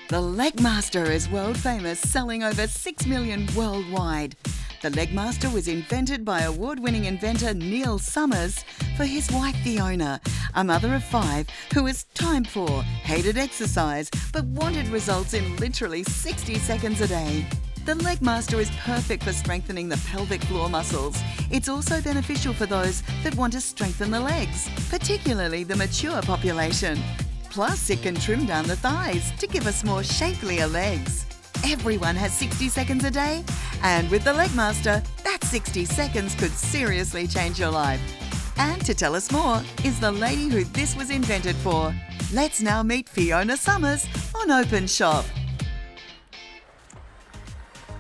The Legmaster is world famous, selling over 6 million worldwide. The Legmaster was invented by award-winning inventor Neil Summers for his wife Fiona, a mother of 5 who was time poor, hated exercise, but wanted results in literally 60 seconds a day. The Legmaster is perfect for strengthening the pelvic floor muscles. It's also beneficial for those that want to strengthen the legs, particularly the mature population. Plus, it can trim down the thighs to give us more shapelier legs. Everyone has 60 seconds a day, and with the Legmaster, that 60 seconds could seriously change your life. And to tell us more is the lady who this was invented for. Let's now meet Fiona Summers on Openshop.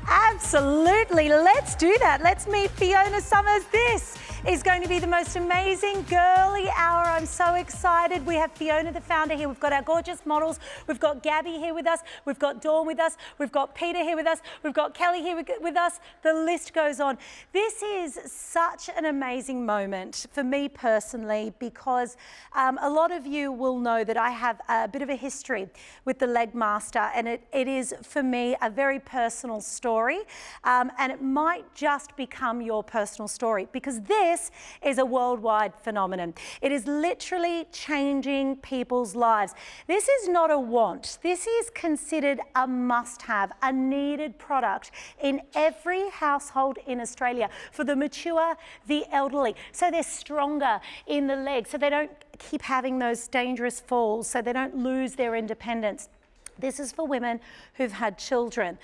Absolutely, let's do that. Let's meet Fiona Summers. This is going to be the most amazing girly hour. I'm so excited. We have Fiona, the founder, here. We've got our gorgeous models. We've got Gabby here with us. We've got Dawn with us. We've got Peter here with us. We've got Kelly here with us. The list goes on. This is such an amazing moment for me personally, because a lot of you will know that I have a bit of a history with the Legmaster, and it is for me a very personal story, and it might just become your personal story, because this is a worldwide phenomenon. It is literally changing people's lives. This is not a want. This is considered a must-have, a needed product in every household in Australia for the mature, the elderly, so they're stronger in the legs, so they don't keep having those dangerous falls, so they don't lose their independence. This is for women who've had children,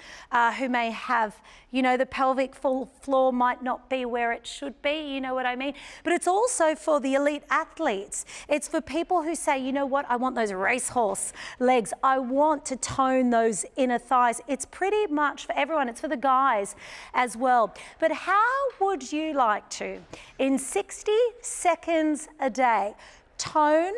who may have, the pelvic floor might not be where it should be, you know what I mean? But it's also for the elite athletes. It's for people who say, you know what, I want those racehorse legs. I want to tone those inner thighs. It's pretty much for everyone. It's for the guys as well. But how would you like to, in 60 seconds a day, tone,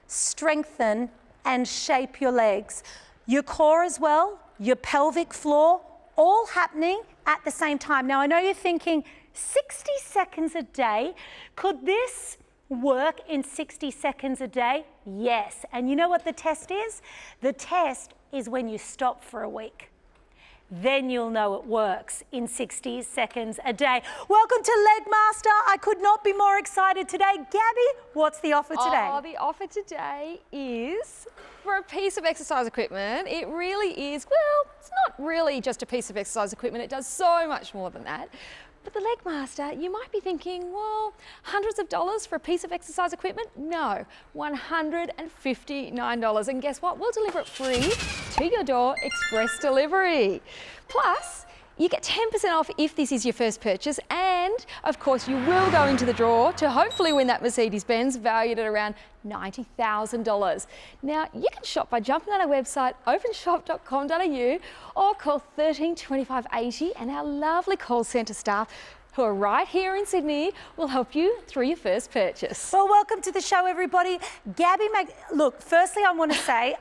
strengthen, and shape your legs? Your core as well, your pelvic floor, all happening at the same time. Now, I know you're thinking, 60 seconds a day, could this work in 60 seconds a day? Yes. And you know what the test is? The test is when you stop for a week. Then you'll know it works in 60 seconds a day. Welcome to Legmaster. I could not be more excited today. Gabby, what's the offer today? Oh, the offer today is for a piece of exercise equipment. It really is, well, it's not really just a piece of exercise equipment. It does so much more than that. But the Legmaster, you might be thinking, well, hundreds of dollars for a piece of exercise equipment? No, $159. And guess what? We'll deliver it free to your door, express delivery. Plus, you get 10% off if this is your first purchase, and of course you will go into the draw to hopefully win that Mercedes-Benz valued at around $90,000. Now, you can shop by jumping on our website openshop.com.au or call 13 25 80, and our lovely call centre staff, who are right here in Sydney, will help you through your first purchase. Well, welcome to the show, everybody. Gabby, look, firstly, I want to say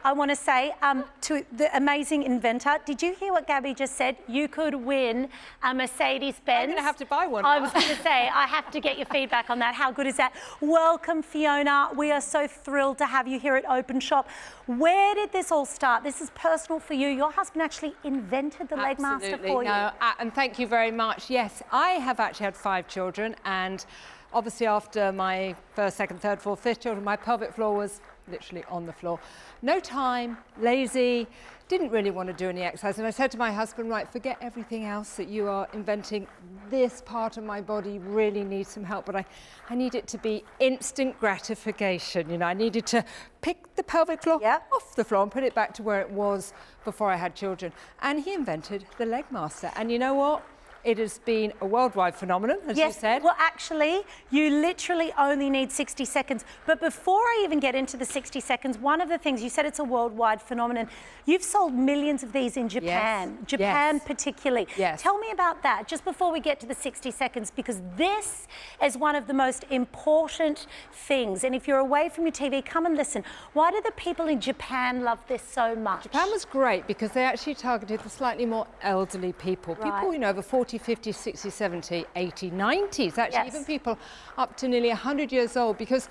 to the amazing inventor, did you hear what Gabby just said? You could win a Mercedes-Benz. I'm going to have to buy one. I was going to say, I have to get your feedback on that. How good is that? Welcome, Fiona. We are so thrilled to have you here at Openshop. Where did this all start? This is personal for you. Your husband actually invented the Legmaster for you. And thank you very much. Yes, I have actually had 5 children, and obviously after my first, second, third, fourth, fifth children, my pelvic floor was literally on the floor. No time, lazy, didn't really want to do any exercise. And I said to my husband, right, forget everything else that you are inventing. This part of my body really needs some help, but I need it to be instant gratification. I needed to pick the pelvic floor off the floor and put it back to where it was before I had children. And he invented the Legmaster. And you know what? It has been a worldwide phenomenon, as you said. Well, actually, you literally only need 60 seconds. But before I even get into the 60 seconds, one of the things, you said it's a worldwide phenomenon. You've sold millions of these in Japan, particularly. Yes. Tell me about that, just before we get to the 60 seconds, because this is one of the most important things. And if you're away from your TV, come and listen. Why do the people in Japan love this so much? Japan was great because they actually targeted the slightly more elderly people. People, over 40, 50, 60, 70, 80, 90s, actually, even people up to nearly 100 years old, because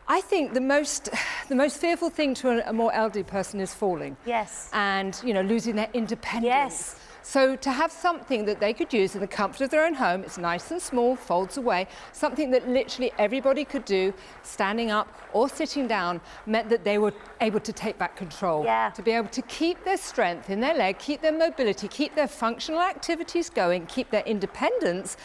I think the most fearful thing to a more elderly person is falling. Yes. And, you know, losing their independence. Yes. So to have something that they could use in the comfort of their own home, it's nice and small, folds away, something that literally everybody could do, standing up or sitting down, meant that they were able to take back control. Yeah. To be able to keep their strength in their leg, keep their mobility, keep their functional activities going, keep their independence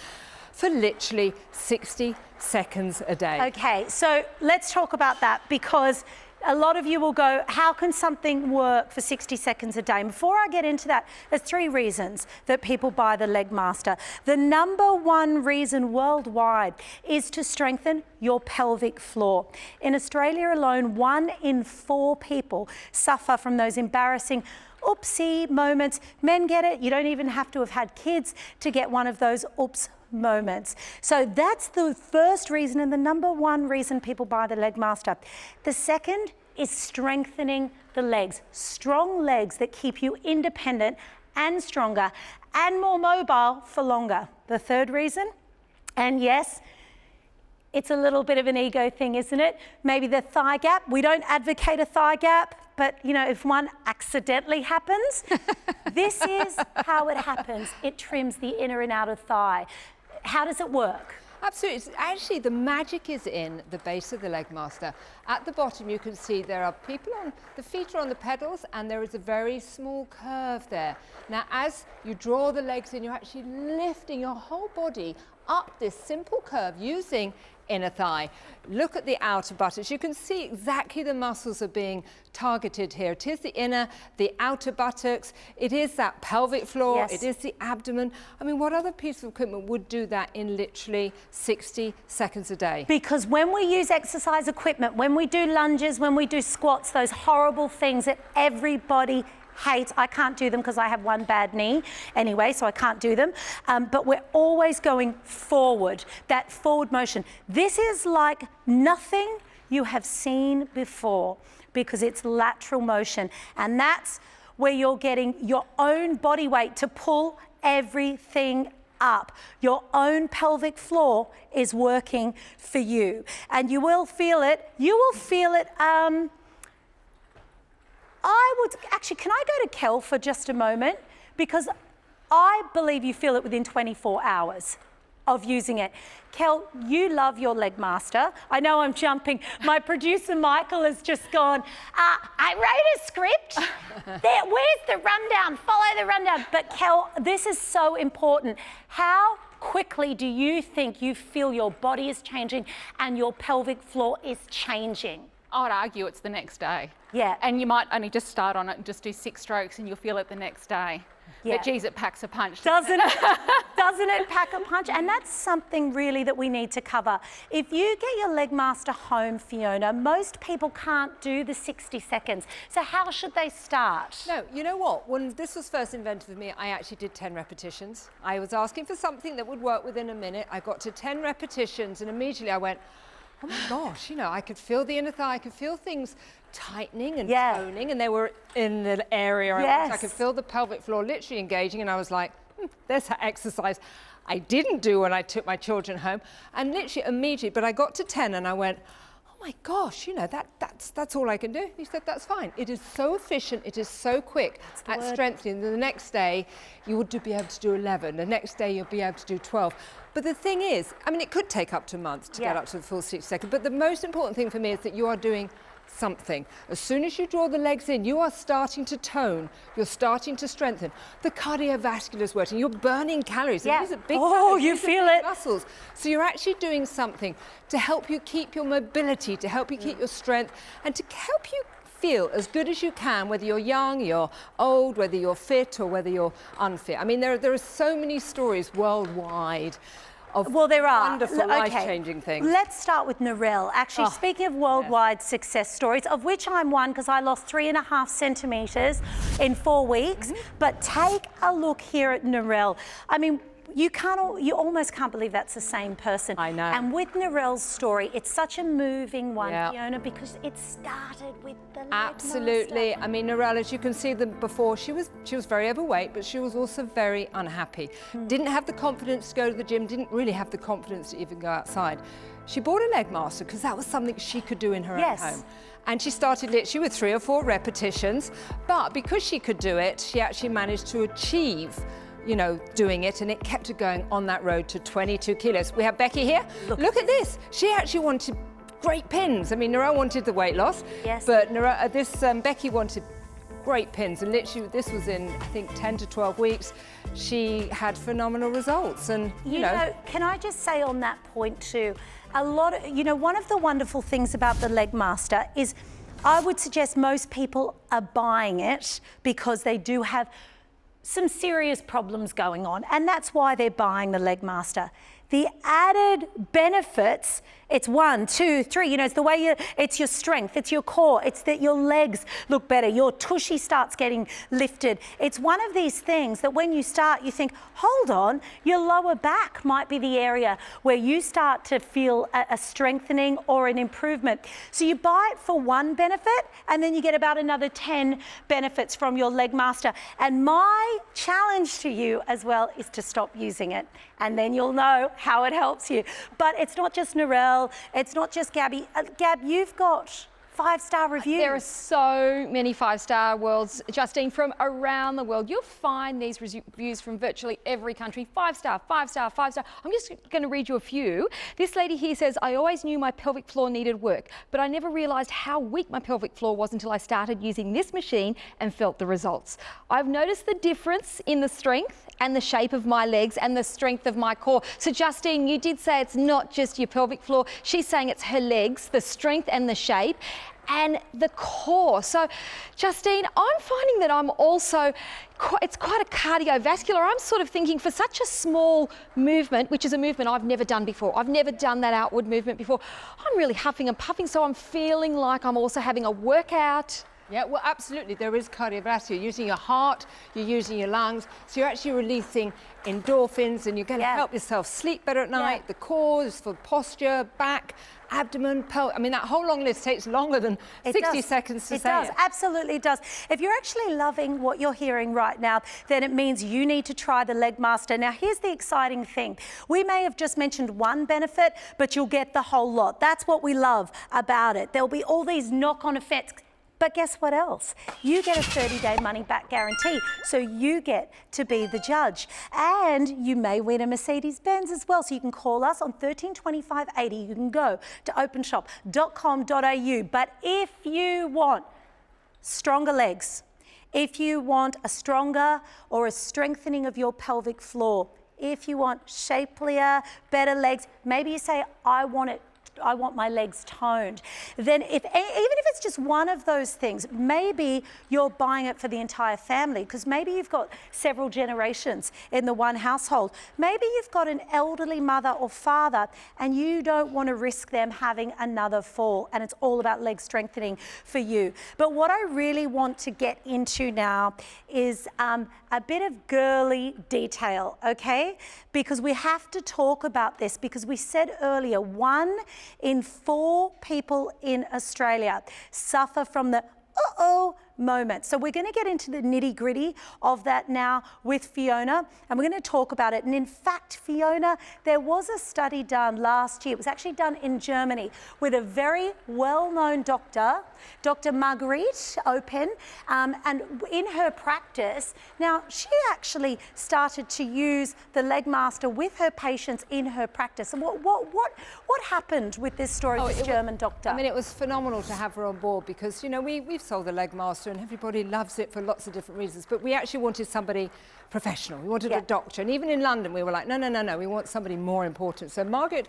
for literally 60 seconds a day. Okay, so let's talk about that, because a lot of you will go, how can something work for 60 seconds a day? And before I get into that, there's 3 reasons that people buy the Legmaster. The #1 reason worldwide is to strengthen your pelvic floor. In Australia alone, 1 in 4 people suffer from those embarrassing oopsie moments. Men get it. You don't even have to have had kids to get one of those oops moments. So that's the first reason, and the #1 reason people buy the Legmaster. The second is strengthening the legs. Strong legs that keep you independent and stronger and more mobile for longer. The third reason, and yes, it's a little bit of an ego thing, isn't it? Maybe the thigh gap. We don't advocate a thigh gap, but you know, if one accidentally happens, this is how it happens. It trims the inner and outer thigh. How does it work? Absolutely. Actually, the magic is in the base of the Legmaster. At the bottom, you can see there are people on, the feet are on the pedals, and there is a very small curve there. Now, as you draw the legs in, you're actually lifting your whole body up this simple curve using inner thigh. Look at the outer buttocks. You can see exactly the muscles are being targeted here. It is the inner, the outer buttocks. It is that pelvic floor. Yes. It is the abdomen. I mean, what other piece of equipment would do that in literally 60 seconds a day? Because when we use exercise equipment, when we do lunges, when we do squats, those horrible things that everybody hates. I can't do them because I have one bad knee anyway, so I can't do them. But we're always going forward, that forward motion. This is like nothing you have seen before because it's lateral motion. And that's where you're getting your own body weight to pull everything up. Your own pelvic floor is working for you. And you will feel it. You will feel it. Can I go to Kel for just a moment? Because I believe you feel it within 24 hours of using it. Kel, you love your Legmaster. I know I'm jumping. My producer, Michael, has just gone, I wrote a script. Where's the rundown? Follow the rundown. But Kel, this is so important. How quickly do you think you feel your body is changing and your pelvic floor is changing? I would argue it's the next day. Yeah. And you might only just start on it and just do 6 strokes and you'll feel it the next day. Yeah. But geez, it packs a punch. Doesn't it? Doesn't it pack a punch? And that's something really that we need to cover. If you get your Legmaster home, Fiona, most people can't do the 60 seconds. So how should they start? No, you know what? When this was first invented for me, I actually did 10 repetitions. I was asking for something that would work within a minute. I got to 10 repetitions and immediately I went, oh my gosh, you know, I could feel the inner thigh, I could feel things tightening and toning, and they were in the area. Yes. I could feel the pelvic floor literally engaging, and I was like, there's that exercise I didn't do when I took my children home. And literally immediately, but I got to 10 and I went, oh my gosh, you know, that's all I can do. He said, that's fine. It is so efficient, it is so quick at strengthening. The next day, you would be able to do 11. The next day, you'll be able to do 12. But the thing is, I mean, it could take up to a month to get up to the full 60 seconds, but the most important thing for me is that you are doing something. As soon as you draw the legs in, you are starting to tone, you're starting to strengthen. The cardiovascular is working, you're burning calories. Yeah. These are big calories, you feel it. Muscles. So you're actually doing something to help you keep your mobility, to help you keep your strength, and to help you feel as good as you can, whether you're young, you're old, whether you're fit or whether you're unfit. I mean, there are so many stories worldwide of wonderful, life-changing things. Let's start with Narelle. Actually, speaking of worldwide success stories, of which I'm one because I lost 3.5 centimetres in 4 weeks, but take a look here at Narelle. I mean, you almost can't believe that's the same person. I know. And with Narelle's story, it's such a moving one, Yeah. Fiona, because it started with the Absolutely. Legmaster. I mean, Narelle, as you can see them before, she was very overweight, but she was also very unhappy. Didn't have the confidence to go to the gym, didn't really have the confidence to even go outside. She bought a Legmaster because that was something she could do in her own home. And she started literally with 3 or 4 repetitions, but because she could do it, she actually managed to achieve, you know, doing it, and it kept her going on that road to 22 kilos. We have Becky here. Look at this. She actually wanted great pins. I mean, Narelle wanted the weight loss, but Becky wanted great pins, and literally this was in, I think, 10 to 12 weeks. She had phenomenal results, and you know, can I just say on that point too, a lot of, you know, one of the wonderful things about the Legmaster is I would suggest most people are buying it because they do have some serious problems going on, and that's why they're buying the Legmaster. The added benefits, it's 1, 2, 3, you know, it's the way it's your strength, it's your core, it's that your legs look better, your tushy starts getting lifted. It's one of these things that when you start, you think, hold on, your lower back might be the area where you start to feel a strengthening or an improvement. So you buy it for one benefit, and then you get about another 10 benefits from your Legmaster. And my challenge to you as well is to stop using it, and then you'll know how it helps you. But it's not just Narelle, it's not just Gabby. Gab, you've got 5-star reviews. There are so many 5-star worlds, Justine, from around the world. You'll find these reviews from virtually every country. 5-star, 5-star, 5-star. I'm just going to read you a few. This lady here says, I always knew my pelvic floor needed work, but I never realised how weak my pelvic floor was until I started using this machine and felt the results. I've noticed the difference in the strength and the shape of my legs and the strength of my core. So Justine, you did say it's not just your pelvic floor. She's saying it's her legs, the strength and the shape, and the core. So Justine, I'm finding that I'm also, it's quite a cardiovascular. I'm sort of thinking for such a small movement, which is a movement I've never done before. I've never done that outward movement before. I'm really huffing and puffing, so I'm feeling like I'm also having a workout. Yeah, well, absolutely. There is cardiovascular. You're using your heart, you're using your lungs, so you're actually releasing endorphins, and you're going to help yourself sleep better at night. The core is for posture, back, abdomen, pelvic. I mean, that whole long list takes longer than 60 seconds to say it. It does, absolutely does. If you're actually loving what you're hearing right now, then it means you need to try the Legmaster. Now, here's the exciting thing. We may have just mentioned one benefit, but you'll get the whole lot. That's what we love about it. There'll be all these knock-on effects. But guess what else? You get a 30-day money-back guarantee, so you get to be the judge. And you may win a Mercedes-Benz as well, so you can call us on 132580. You can go to openshop.com.au. But if you want stronger legs, if you want a stronger or a strengthening of your pelvic floor, if you want shapelier, better legs, maybe you say, I want my legs toned, then even if it's just one of those things, maybe you're buying it for the entire family, because maybe you've got several generations in the one household. Maybe you've got an elderly mother or father and you don't want to risk them having another fall, and it's all about leg strengthening for you. But what I really want to get into now is a bit of girly detail, okay? Because we have to talk about this, because we said earlier, 1 in 4 people in Australia suffer from the uh-oh moment. So we're going to get into the nitty-gritty of that now with Fiona, and we're going to talk about it. And in fact, Fiona, there was a study done last year. It was actually done in Germany with a very well-known doctor, Dr. Master Openshop, and in her practice, now she actually started to use the Legmaster with her patients in her practice. And what happened with this story of this German doctor? I mean, it was phenomenal to have her on board, because, you know, we've sold the Legmaster and everybody loves it for lots of different reasons, but we actually wanted somebody professional. We wanted a doctor, and even in London we were like, no, we want somebody more important. So Margaret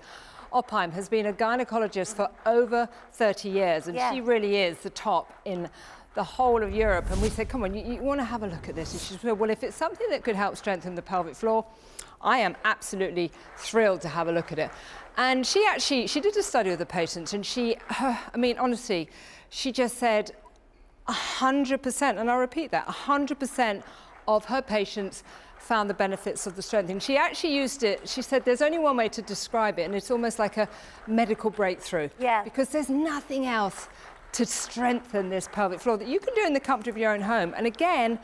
Oppheim has been a gynecologist for over 30 years, and she really is the top in the whole of Europe. And we said, come on, you want to have a look at this? And she said, well, if it's something that could help strengthen the pelvic floor, I am absolutely thrilled to have a look at it. And she did a study with the patients, and I mean, honestly, she just said 100%, and I'll repeat that, 100% of her patients found the benefits of the strengthening. She actually used it, she said there's only one way to describe it, and it's almost like a medical breakthrough. Yeah. Because there's nothing else to strengthen this pelvic floor that you can do in the comfort of your own home. And again,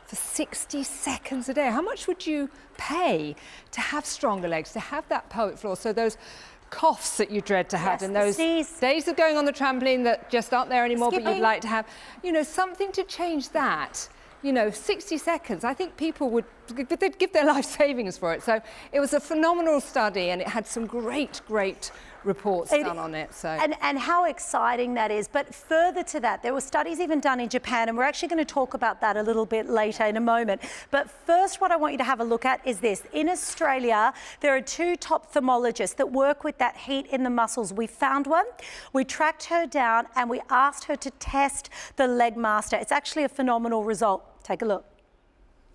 for 60 seconds a day, how much would you pay to have stronger legs, to have that pelvic floor? So those coughs that you dread to have, and those days of going on the trampoline that just aren't there anymore, but you'd like to have, you know, something to change that. You know, 60 seconds, I think people would, they'd give their life savings for it. So it was a phenomenal study, and it had some great reports done on it. So. And how exciting that is. But further to that, there were studies even done in Japan, and we're actually going to talk about that a little bit later in a moment. But first, what I want you to have a look at is this. In Australia, there are 2 top thermologists that work with that heat in the muscles. We found one, we tracked her down, and we asked her to test the Legmaster. It's actually a phenomenal result. Take a look.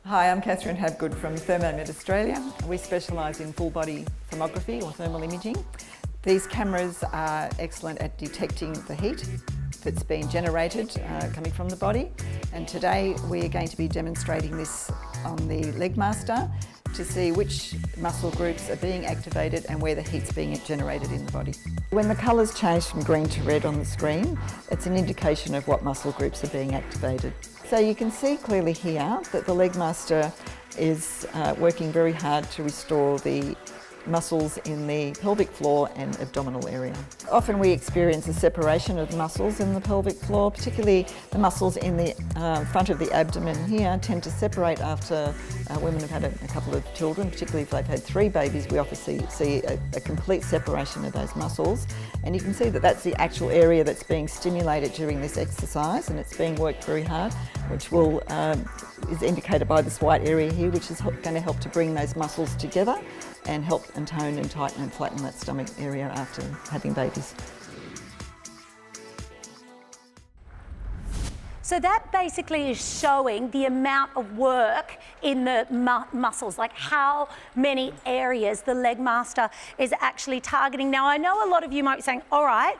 Hi, I'm Catherine Habgood from Thermography Australia. We specialise in full body thermography or thermal imaging. These cameras are excellent at detecting the heat that's being generated coming from the body, and today we are going to be demonstrating this on the Legmaster to see which muscle groups are being activated and where the heat's being generated in the body. When the colours change from green to red on the screen, it's an indication of what muscle groups are being activated. So you can see clearly here that the Legmaster is working very hard to restore the muscles in the pelvic floor and abdominal area. Often we experience a separation of muscles in the pelvic floor, particularly the muscles in the front of the abdomen here tend to separate after women have had a couple of children, particularly if they've had 3 babies. We often see a complete separation of those muscles, and you can see that that's the actual area that's being stimulated during this exercise, and it's being worked very hard, which will is indicated by this white area here, which is going to help to bring those muscles together and help and tone and tighten and flatten that stomach area after having babies. So that basically is showing the amount of work in the muscles, like how many areas the Legmaster is actually targeting. Now, I know a lot of you might be saying, all right,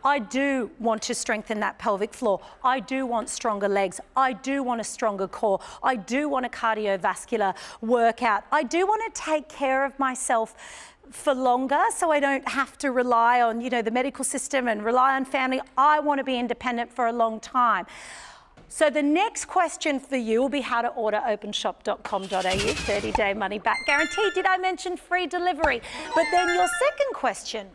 I do want to strengthen that pelvic floor. I do want stronger legs. I do want a stronger core. I do want a cardiovascular workout. I do want to take care of myself for longer so I don't have to rely on, you know, the medical system and rely on family. I want to be independent for a long time. So the next question for you will be how to order openshop.com.au, 30-day money back guarantee. Did I mention free delivery? But then your second question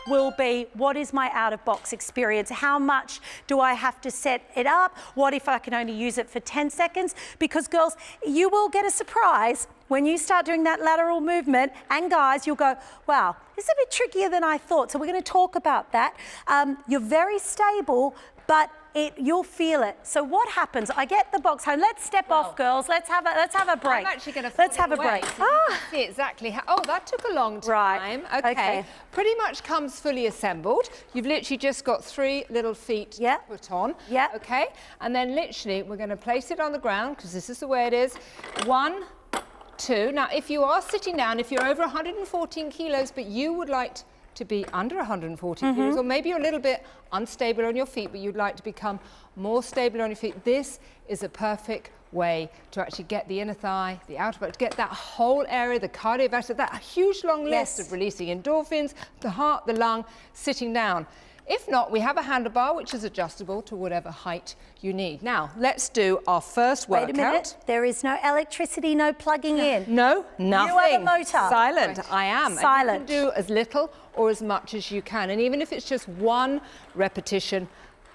will be, what is my out-of-box experience? How much do I have to set it up? What if I can only use it for 10 seconds? Because girls, you will get a surprise when you start doing that lateral movement, and guys, you'll go, wow, this is a bit trickier than I thought. So we're going to talk about that. You're very stable, but you'll feel it. So what happens? I get the box home. Let's step off, girls. Let's have a break. I'm actually going to let's have a break. So you can see exactly how. Oh, that took a long time. Right. Okay. Pretty much comes fully assembled. You've literally just got 3 little feet put on. Yeah. Okay. And then literally we're going to place it on the ground because this is the way it is. 1, 2. Now, if you are sitting down, if you're over 114 kilos, but you would like to be under 140 kilos, or maybe you're a little bit unstable on your feet, but you'd like to become more stable on your feet, this is a perfect way to actually get the inner thigh, the outer back, to get that whole area, the cardiovascular, that huge long list of releasing endorphins, the heart, the lung, sitting down. If not, we have a handlebar which is adjustable to whatever height you need. Now, let's do our first workout. Wait a minute, there is no electricity, no plugging in. No, nothing. You are the motor. Silent, I am. Silent. And you can do as little or as much as you can. And even if it's just 1 repetition,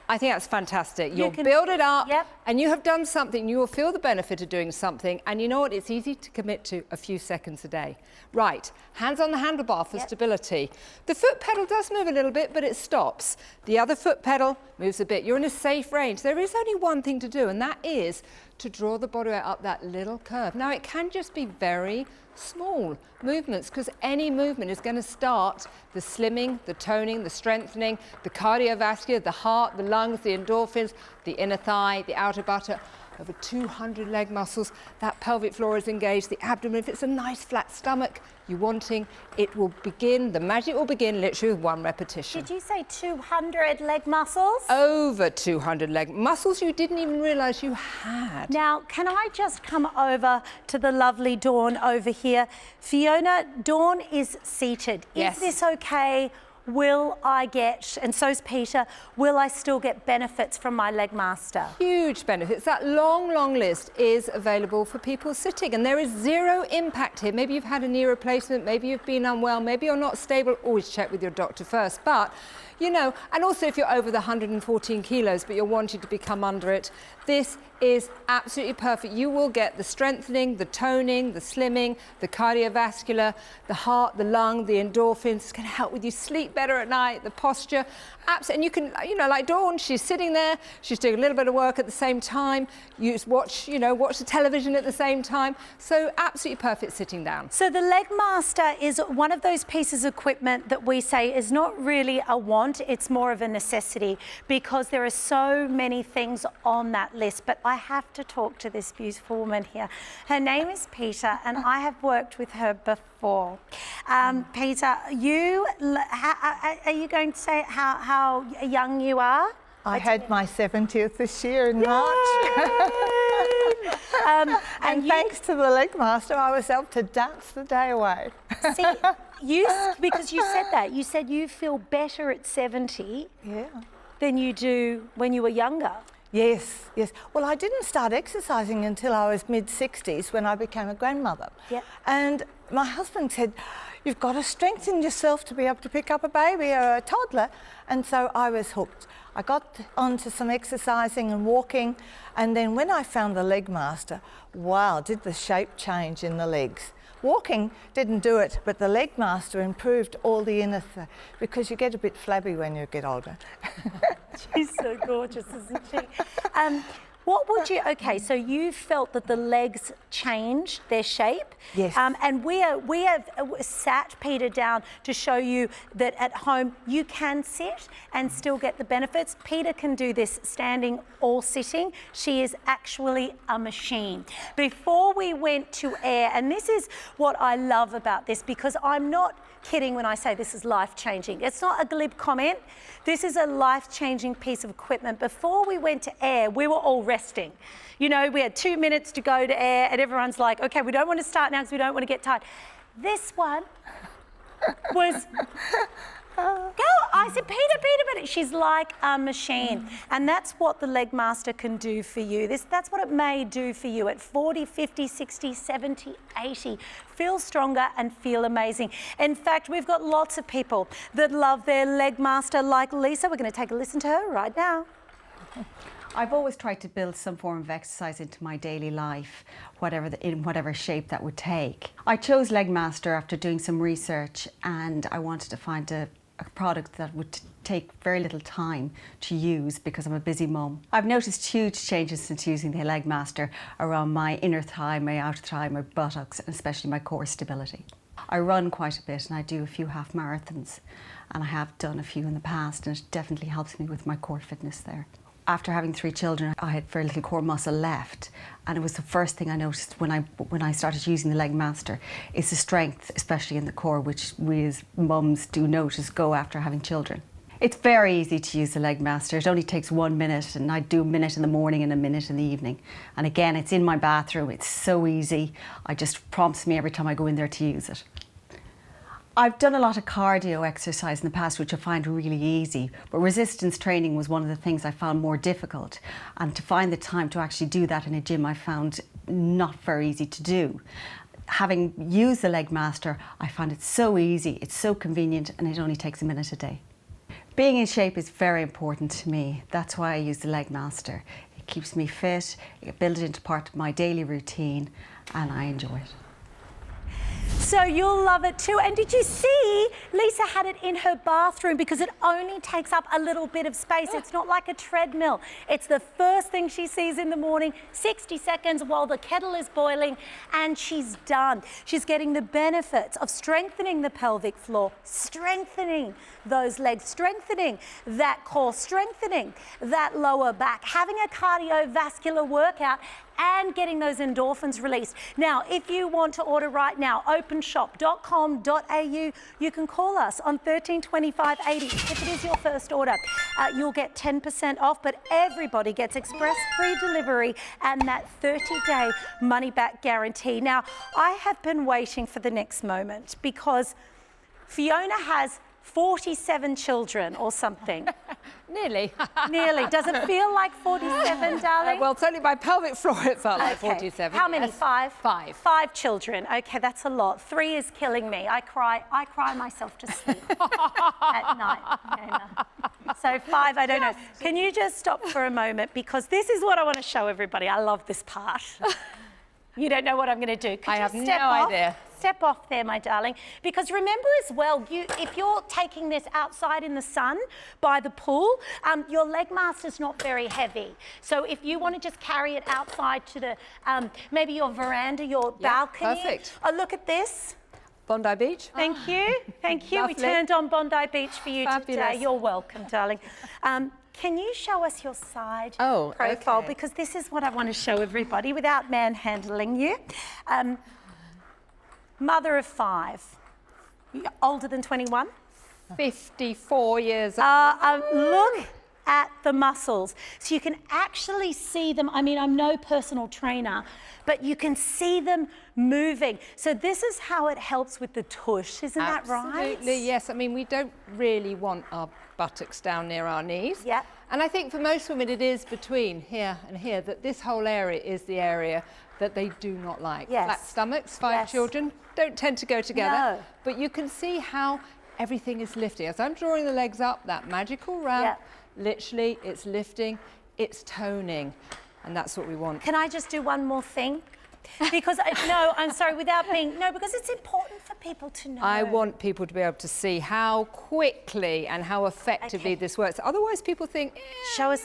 I think that's fantastic. You'll build it up and you have done something. You will feel the benefit of doing something. And you know what? It's easy to commit to a few seconds a day. Right, hands on the handlebar for stability. The foot pedal does move a little bit, but it stops. The other foot pedal moves a bit. You're in a safe range. There is only one thing to do, and that is to draw the body weight up that little curve. Now, it can just be very small movements because any movement is going to start the slimming, the toning, the strengthening, the cardiovascular, the heart, the lungs, the endorphins, the inner thigh, the outer buttock. over 200 leg muscles. That pelvic floor is engaged, the abdomen, if it's a nice flat stomach you're wanting, it will begin, the magic will begin literally with 1 repetition. Did you say 200 leg muscles? Over 200 leg muscles you didn't even realise you had. Now, can I just come over to the lovely Dawn over here? Fiona, Dawn is seated. Yes. Is this okay? Will I get, and so's Peter, will I still get benefits from my Leg Master? Huge benefits. That long, long list is available for people sitting, and there is 0 impact here. Maybe you've had a knee replacement, maybe you've been unwell, maybe you're not stable. Always check with your doctor first. But, you know, and also if you're over the 114 kilos, but you're wanting to become under it, this is absolutely perfect. You will get the strengthening, the toning, the slimming, the cardiovascular, the heart, the lung, the endorphins. It's going to help with you sleep better at night, the posture. And you can, you know, like Dawn, she's sitting there, she's doing a little bit of work at the same time. You just watch, you know, watch the television at the same time. So absolutely perfect sitting down. So the Leg Master is one of those pieces of equipment that we say is not really a want, it's more of a necessity, because there are so many things on that list. But I have to talk to this beautiful woman here. Her name is Peter, and I have worked with her before. Peter, are you going to say how young you are? I had my 70th this year in March. And thanks to the Leg Master, I was able to dance the day away. See, because you said that. You said you feel better at 70 than you do when you were younger. Yes, yes. Well, I didn't start exercising until I was mid-60s when I became a grandmother. Yep. And my husband said, you've got to strengthen yourself to be able to pick up a baby or a toddler. And so I was hooked. I got onto some exercising and walking. And then when I found the Leg Master, wow, did the shape change in the legs. Walking didn't do it, but the Leg Master improved all the inner, because you get a bit flabby when you get older. She's so gorgeous, isn't she? What would you, okay, so you felt that the legs changed their shape. Yes. And we have sat Peter down to show you that at home you can sit and still get the benefits. Peter can do this standing or sitting. She is actually a machine. Before we went to air, and this is what I love about this, because I'm not kidding when I say this is life-changing. It's not a glib comment. This is a life-changing piece of equipment. Before we went to air, we were all resting. You know, we had 2 minutes to go to air, and everyone's like, okay, we don't want to start now because we don't want to get tired. This one was... Go! I said, Peter. She's like a machine. And that's what the Leg Master can do for you. That's what it may do for you at 40, 50, 60, 70, 80. Feel stronger and feel amazing. In fact, we've got lots of people that love their Leg Master, like Lisa. We're going to take a listen to her right now. I've always tried to build some form of exercise into my daily life, in whatever shape that would take. I chose Leg Master after doing some research, and I wanted to find a product that would take very little time to use because I'm a busy mum. I've noticed huge changes since using the Leg Master around my inner thigh, my outer thigh, my buttocks, and especially my core stability. I run quite a bit, and I do a few half marathons, and I have done a few in the past, and it definitely helps me with my core fitness there. After having 3 children, I had very little core muscle left, and it was the first thing I noticed when I started using the Leg Master is the strength, especially in the core, which we as mums do notice go after having children. It's very easy to use the Leg Master. It only takes 1 minute, and I do a minute in the morning and a minute in the evening. And again, it's in my bathroom. It's so easy. It just prompts me every time I go in there to use it. I've done a lot of cardio exercise in the past, which I find really easy, but resistance training was one of the things I found more difficult. And to find the time to actually do that in a gym, I found not very easy to do. Having used the Leg Master, I found it so easy, it's so convenient, and it only takes a minute a day. Being in shape is very important to me. That's why I use the Leg Master. It keeps me fit, it builds it into part of my daily routine, and I enjoy it. So you'll love it too. And did you see Lisa had it in her bathroom because it only takes up a little bit of space. It's not like a treadmill. It's the first thing she sees in the morning, 60 seconds while the kettle is boiling, and she's done. She's getting the benefits of strengthening the pelvic floor, strengthening those legs, strengthening that core, strengthening that lower back, having a cardiovascular workout, and getting those endorphins released. Now, if you want to order right now, openshop.com.au, you can call us on 132580. If it is your first order, you'll get 10% off, but everybody gets express free delivery and that 30-day money-back guarantee. Now, I have been waiting for the next moment because Fiona has 47 children or something. Nearly. Nearly. Does it feel like 47, darling? Well, certainly by pelvic floor it felt like 47. How many? Yes. 5? 5. 5 children. Okay, that's a lot. 3 is killing me. I cry myself to sleep at night. Okay, no. So 5, I don't know. Can you just stop for a moment, because this is what I want to show everybody. I love this part. You don't know what I'm going to do. Could I you have step no off? idea. Step off there, my darling. Because remember as well, if you're taking this outside in the sun by the pool, your leg master's not very heavy. So if you want to just carry it outside to the, maybe your veranda, your balcony. Perfect. Oh, look at this. Bondi Beach. Thank you. Thank you. Lovely. We turned on Bondi Beach for you Fabulous. today. You're welcome, darling. Can you show us your side Oh, profile? okay. Because this is what I want to show everybody without manhandling you. Mother of 5. Older than 21? 54 years old. Look at the muscles. So you can actually see them. I mean, I'm no personal trainer, but you can see them moving. So this is how it helps with the tush, isn't that right? Absolutely, yes. I mean, we don't really want our buttocks down near our knees. Yeah. And I think for most women it is between here and here, that this whole area is the area that they do not like. Yes. Flat stomachs, 5 Yes. children, don't tend to go together. No. But you can see how everything is lifting. As I'm drawing the legs up, that magical ramp, literally it's lifting, it's toning. And that's what we want. Can I just do one more thing? Because, no, I'm sorry, without being, no, because it's important for people to know. I want people to be able to see how quickly and how effectively this works. Otherwise, people think, Show us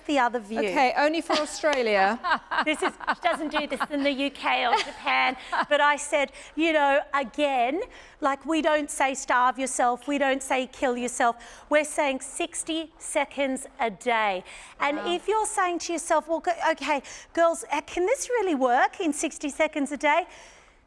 the other view. okay, only for Australia. She doesn't do this in the UK or Japan. But I said, you know, again, like we don't say starve yourself, we don't say kill yourself. We're saying 60 seconds a day. And if you're saying to yourself, well, okay, girls, can this really work in 60 seconds a day?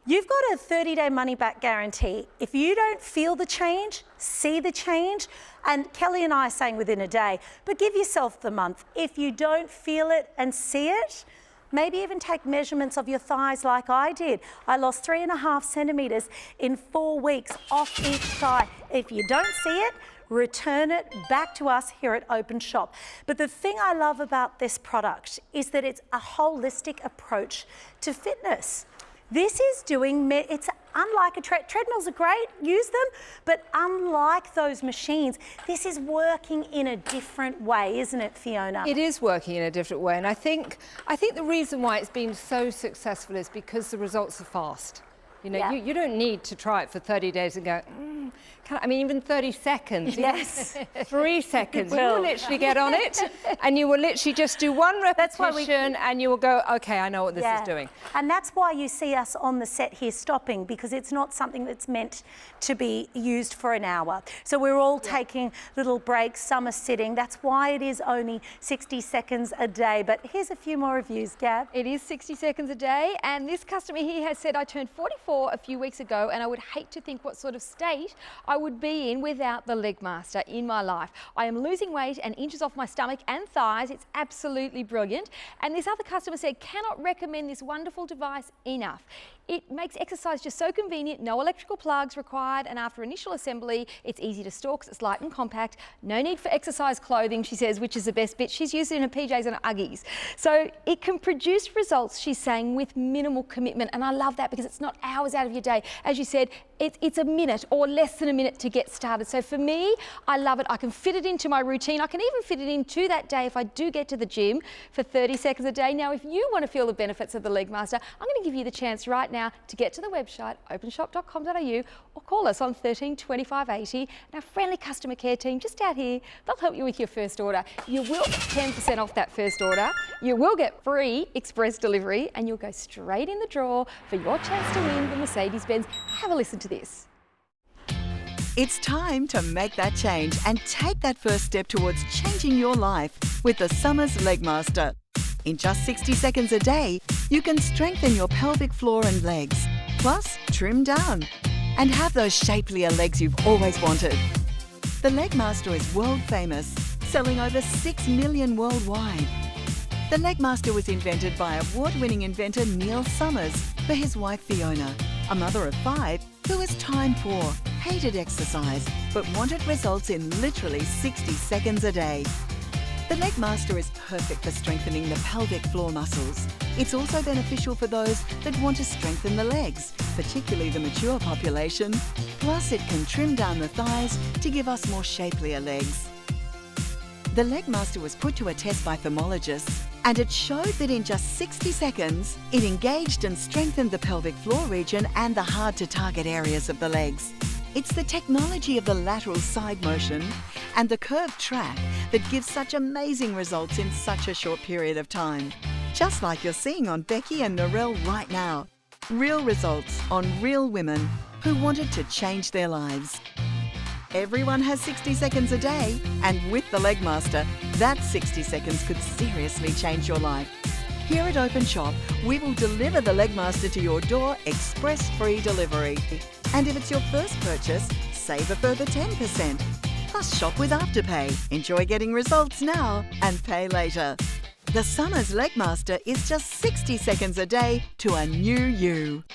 You've got a 30-day money-back guarantee. If you don't feel the change, see the change, and Kelly and I are saying within a day, but give yourself the month. If you don't feel it and see it, maybe even take measurements of your thighs like I did. I lost 3.5 centimetres in 4 weeks off each thigh. If you don't see it, return it back to us here at Open Shop. But the thing I love about this product is that it's a holistic approach to fitness. This is doing, it's unlike a treadmills are great, use them, but unlike those machines, this is working in a different way, isn't it, Fiona? It is working in a different way, and I think the reason why it's been so successful is because the results are fast. You know, you don't need to try it for 30 days and go, I mean, even 30 seconds. Yes. 3 seconds. You will literally get on it and you will literally just do one repetition and you will go, okay, I know what this is doing. And that's why you see us on the set here stopping, because it's not something that's meant to be used for an hour. So we're all taking little breaks, some are sitting. That's why it is only 60 seconds a day. But here's a few more reviews, Gab. It is 60 seconds a day, and this customer here has said, I turned 44 a few weeks ago, and I would hate to think what sort of state I would be in without the Leg Master in my life. I am losing weight and inches off my stomach and thighs. It's absolutely brilliant. And this other customer said, cannot recommend this wonderful device enough. It makes exercise just so convenient, no electrical plugs required, and after initial assembly, it's easy to store because it's light and compact. No need for exercise clothing, she says, which is the best bit. She's used it in her PJs and her Uggies. So it can produce results, she's saying, with minimal commitment, and I love that because it's not hours out of your day. As you said, it's a minute or less than a minute to get started. So for me, I love it. I can fit it into my routine. I can even fit it into that day if I do get to the gym for 30 seconds a day. Now, if you want to feel the benefits of the Legmaster, I'm going to give you the chance right now to get to the website, openshop.com.au, or call us on 13 25 80. And our friendly customer care team just out here, they'll help you with your first order. You will get 10% off that first order. You will get free express delivery, and you'll go straight in the draw for your chance to win the Mercedes-Benz. Have a listen to this. It's time to make that change and take that first step towards changing your life with the Summers Legmaster. In just 60 seconds a day, you can strengthen your pelvic floor and legs, plus trim down and have those shapelier legs you've always wanted. The Legmaster is world famous, selling over 6 million worldwide. The Legmaster was invented by award-winning inventor Neil Summers for his wife Fiona, a mother of 5 who was time poor, hated exercise, but wanted results in literally 60 seconds a day. The Legmaster is perfect for strengthening the pelvic floor muscles. It's also beneficial for those that want to strengthen the legs, particularly the mature population. Plus, it can trim down the thighs to give us more shapelier legs. The Legmaster was put to a test by thermologists, and it showed that in just 60 seconds, it engaged and strengthened the pelvic floor region and the hard-to-target areas of the legs. It's the technology of the lateral side motion and the curved track that gives such amazing results in such a short period of time. Just like you're seeing on Becky and Narelle right now. Real results on real women who wanted to change their lives. Everyone has 60 seconds a day, and with the Legmaster, that 60 seconds could seriously change your life. Here at Openshop, we will deliver the Legmaster to your door, express free delivery. And if it's your first purchase, save a further 10%. Plus shop with Afterpay. Enjoy getting results now and pay later. The Summers Legmaster is just 60 seconds a day to a new you.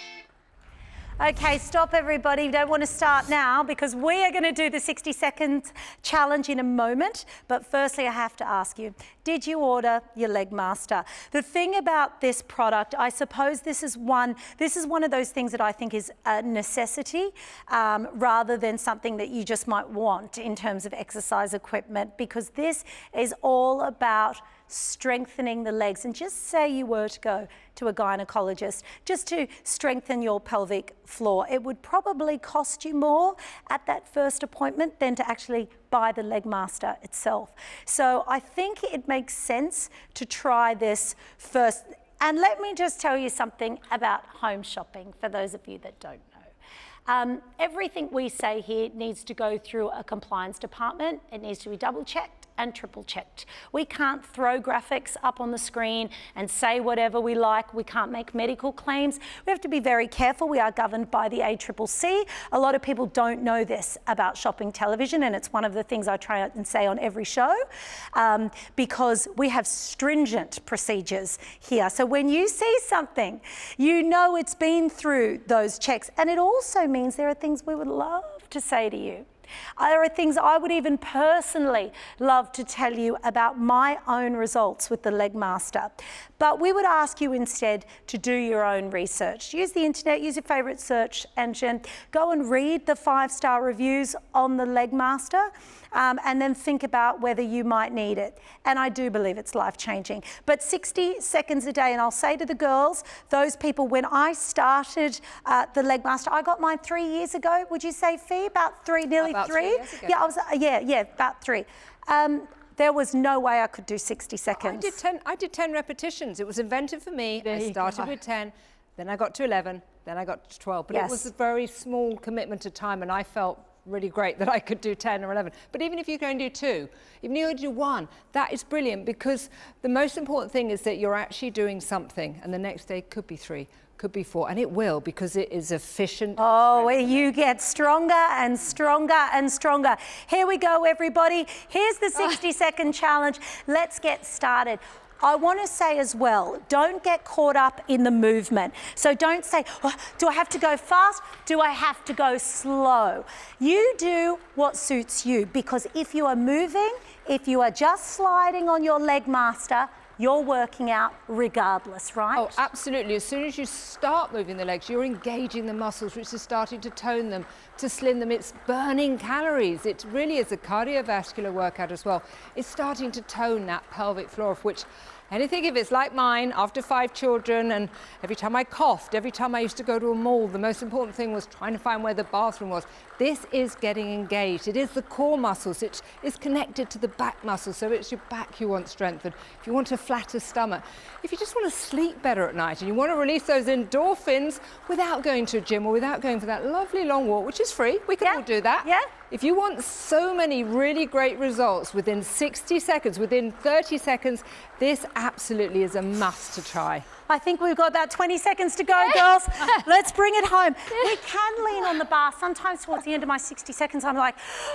Okay, stop everybody. We don't want to start now because we are going to do the 60-second challenge in a moment. But firstly, I have to ask you, did you order your Legmaster? The thing about this product, I suppose this is one of those things that I think is a necessity rather than something that you just might want in terms of exercise equipment, because this is all about strengthening the legs. And just say you were to go to a gynecologist just to strengthen your pelvic floor, it would probably cost you more at that first appointment than to actually buy the Legmaster itself. So I think it makes sense to try this first. And let me just tell you something about home shopping for those of you that don't know. Everything we say here needs to go through a compliance department. It needs to be double checked and triple checked. We can't throw graphics up on the screen and say whatever we like. We can't make medical claims. We have to be very careful. We are governed by the ACCC. A lot of people don't know this about shopping television, and it's one of the things I try and say on every show because we have stringent procedures here. So when you see something, you know it's been through those checks, and it also means there are things we would love to say to you. There are things I would even personally love to tell you about my own results with the Legmaster. But we would ask you instead to do your own research. Use the internet, use your favourite search engine, go and read the 5-star reviews on the Legmaster, and then think about whether you might need it. And I do believe it's life-changing. But 60 seconds a day, and I'll say to the girls, those people, when I started the Legmaster, I got mine 3 years ago. Would you say, Fee? About 3, nearly about 3? 3 years ago. Yeah, about 3. There was no way I could do 60 seconds. I did 10 repetitions. It was invented for me. I started with 10, then I got to 11, then I got to 12. But it was a very small commitment of time, and I felt really great that I could do 10 or 11. But even if you go and do 2, even if you do 1, that is brilliant, because the most important thing is that you're actually doing something, and the next day could be 3, could be 4, and it will, because it is efficient. Oh, you get stronger and stronger and stronger. Here we go, everybody. Here's the 60-second challenge. Let's get started. I want to say as well, don't get caught up in the movement. So don't say, oh, do I have to go fast? Do I have to go slow? You do what suits you, because if you are moving, if you are just sliding on your Legmaster, you're working out regardless, right? Oh, absolutely. As soon as you start moving the legs, you're engaging the muscles, which is starting to tone them, to slim them. It's burning calories. It really is a cardiovascular workout as well. It's starting to tone that pelvic floor, of which anything, if it's like mine, after 5 children, and every time I coughed, every time I used to go to a mall, the most important thing was trying to find where the bathroom was. This is getting engaged. It is the core muscles. It is connected to the back muscles, so it's your back you want strengthened. If you want a flatter stomach, if you just want to sleep better at night and you want to release those endorphins without going to a gym or without going for that lovely long walk, which is free, we can all do that. Yeah. If you want so many really great results within 60 seconds, within 30 seconds, this absolutely is a must to try. I think we've got about 20 seconds to go, girls. Let's bring it home. We can lean on the bar. Sometimes towards the end of my 60 seconds, I'm like,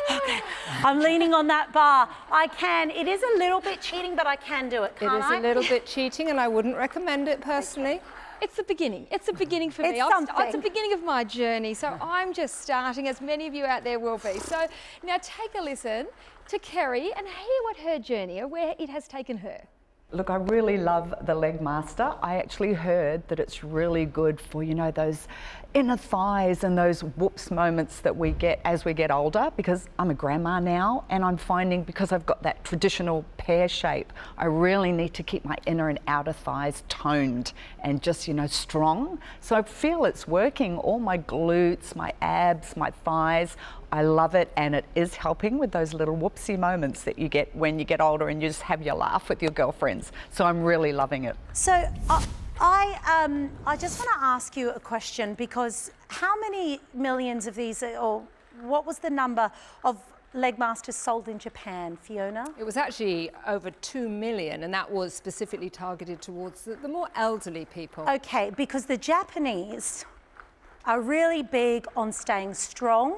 okay, I'm leaning on that bar. I can. It is a little bit cheating, but I can do it, can't I? It is a little bit cheating, and I wouldn't recommend it personally. It's the beginning. It's the beginning for me. It's the beginning of my journey. So I'm just starting, as many of you out there will be. So now take a listen to Kerry and hear what her journey, or where it has taken her. Look, I really love the Leg Master. I actually heard that it's really good for, you know, those inner thighs and those whoops moments that we get as we get older, because I'm a grandma now, and I'm finding, because I've got that traditional pear shape, I really need to keep my inner and outer thighs toned and just, you know, strong. So I feel it's working. All my glutes, my abs, my thighs, I love it, and it is helping with those little whoopsie moments that you get when you get older and you just have your laugh with your girlfriends. So I'm really loving it. So I just want to ask you a question, because how many millions of these, or what was the number of Leg Masters sold in Japan, Fiona? It was actually over 2 million, and that was specifically targeted towards the more elderly people. Okay, because the Japanese are really big on staying strong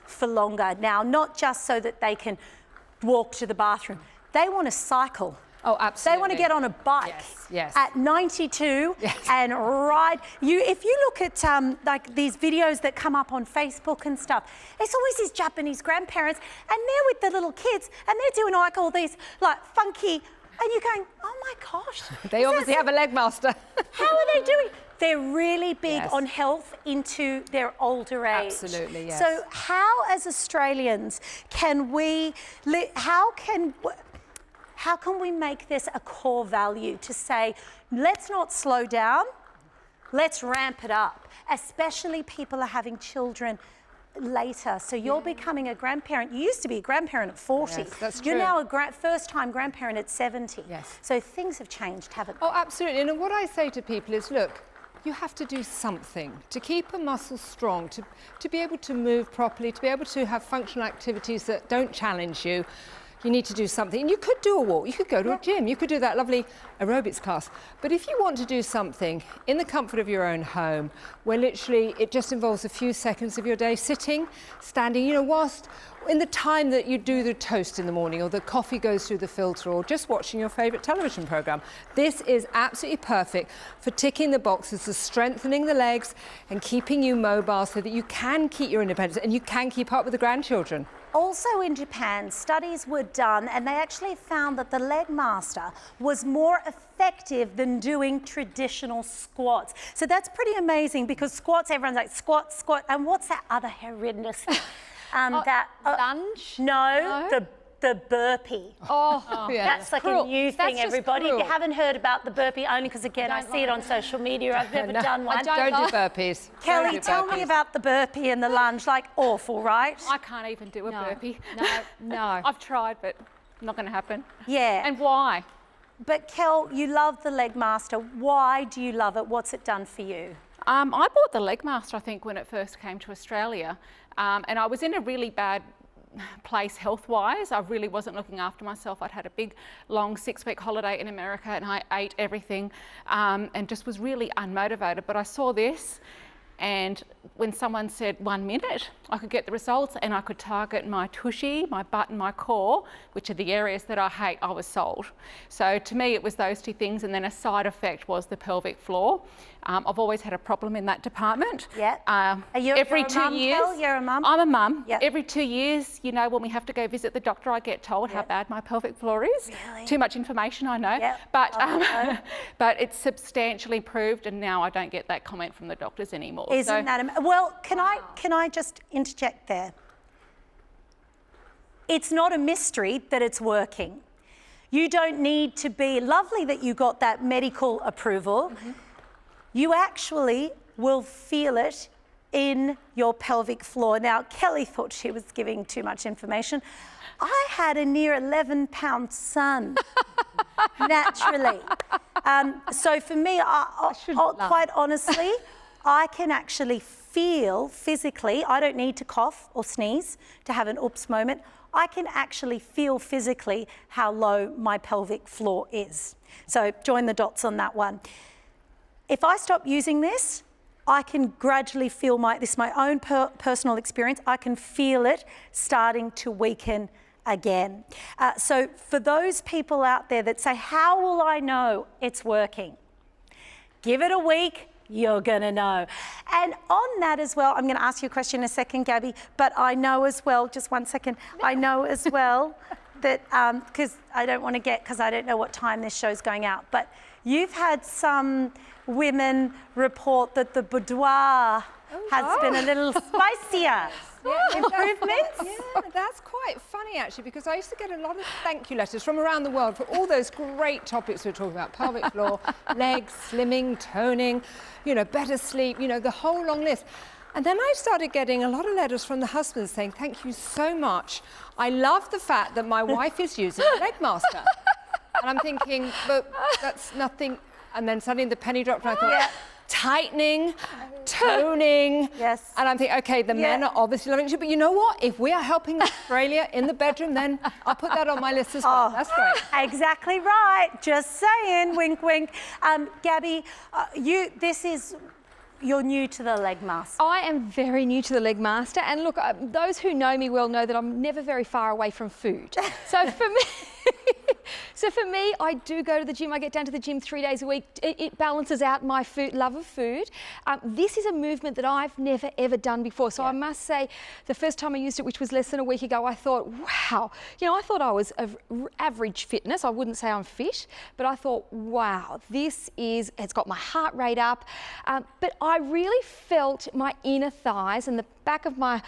for longer. Now, not just so that they can walk to the bathroom, they want to cycle. Oh, absolutely. They want to get on a bike at 92 and ride. If you look at like these videos that come up on Facebook and stuff, it's always these Japanese grandparents, and they're with the little kids, and they're doing like all these like funky, and you're going, oh my gosh. They obviously have a Leg Master. How are they doing? They're really big on health into their older age. Absolutely, yes. So how, as Australians, can we, how can we make this a core value to say, let's not slow down, let's ramp it up, especially people are having children later. So you're becoming a grandparent. You used to be a grandparent at 40. Yes, that's true. You're now a first-time grandparent at 70. Yes. So things have changed, haven't they? Oh, absolutely. And what I say to people is, look, you have to do something to keep a muscle strong, to be able to move properly, to be able to have functional activities that don't challenge you. You need to do something. And you could do a walk, you could go to a gym, you could do that lovely aerobics class. But if you want to do something in the comfort of your own home, where literally it just involves a few seconds of your day sitting, standing, you know, whilst in the time that you do the toast in the morning, or the coffee goes through the filter, or just watching your favourite television programme, this is absolutely perfect for ticking the boxes of strengthening the legs and keeping you mobile so that you can keep your independence and you can keep up with the grandchildren. Also in Japan, studies were done, and they actually found that the Leg Master was more effective than doing traditional squats. So that's pretty amazing, because squats, everyone's like, squat, squat, and what's that other horrendous lunge? No, the burpee. That's like a new thing, everybody. If you haven't heard about the burpee, only because, again, I see it on social media. I've never done one. Don't do burpees. Kelly, tell me about the burpee and the lunge. Like, awful, right? I can't even do a burpee. No. I've tried, but not going to happen. Yeah. And why? But Kel, you love the Leg Master. Why do you love it? What's it done for you? I bought the Leg Master, I think, when it first came to Australia. And I was in a really bad place health-wise. I really wasn't looking after myself. I'd had a big, long 6-week holiday in America, and I ate everything and just was really unmotivated. But I saw this, and when someone said 1 minute, I could get the results and I could target my tushy, my butt and my core, which are the areas that I hate. I was sold. So to me, it was those two things, and then a side effect was the pelvic floor. I've always had a problem in that department. Yeah. Every 2 years. Kel? You're a mum? I'm a mum. Yep. Every 2 years, you know, when we have to go visit the doctor, I get told how bad my pelvic floor is. Really? Too much information, I know. Yep. But but it's substantially improved, and now I don't get that comment from the doctors anymore. Isn't that well? Can I just interject there? It's not a mystery that it's working. You don't need to be lovely that you got that medical approval. You actually will feel it in your pelvic floor. Now, Kelly thought she was giving too much information. I had a near 11-pound son, naturally. So for me, quite honestly, I can actually feel physically, I don't need to cough or sneeze to have an oops moment. I can actually feel physically how low my pelvic floor is. So join the dots on that one. If I stop using this, I can gradually feel this is my own personal experience, I can feel it starting to weaken again. So for those people out there that say, how will I know it's working? Give it a week, you're gonna know. And on that as well, I'm gonna ask you a question in a second, Gabby, but I know as well, just 1 second, I know as well that, because I don't want to because I don't know what time this show's going out, but you've had some women report that the boudoir has been a little spicier. Improvements? Yeah, that's quite funny actually, because I used to get a lot of thank you letters from around the world for all those great topics we're talking about: pelvic floor, legs, slimming, toning, you know, better sleep, you know, the whole long list. And then I started getting a lot of letters from the husbands saying, thank you so much. I love the fact that my wife is using a leg master. And I'm thinking, but that's nothing. And then suddenly the penny dropped and I thought, tightening, toning. Yes. And I'm thinking, okay, the men are obviously loving it, but you know what? If we are helping Australia in the bedroom, then I'll put that on my list as well. That's great. Exactly right. Just saying, wink, wink. Gabby, you're new to the leg master. I am very new to the leg master, and look, those who know me well know that I'm never very far away from food. So for me, I do go to the gym. I get down to the gym 3 days a week. It balances out my love of food. This is a movement that I've never ever done before. So I must say, the first time I used it, which was less than a week ago, I thought, wow. You know, I thought I was of average fitness. I wouldn't say I'm fit, but I thought, wow, it's got my heart rate up. But I really felt my inner thighs and the back of my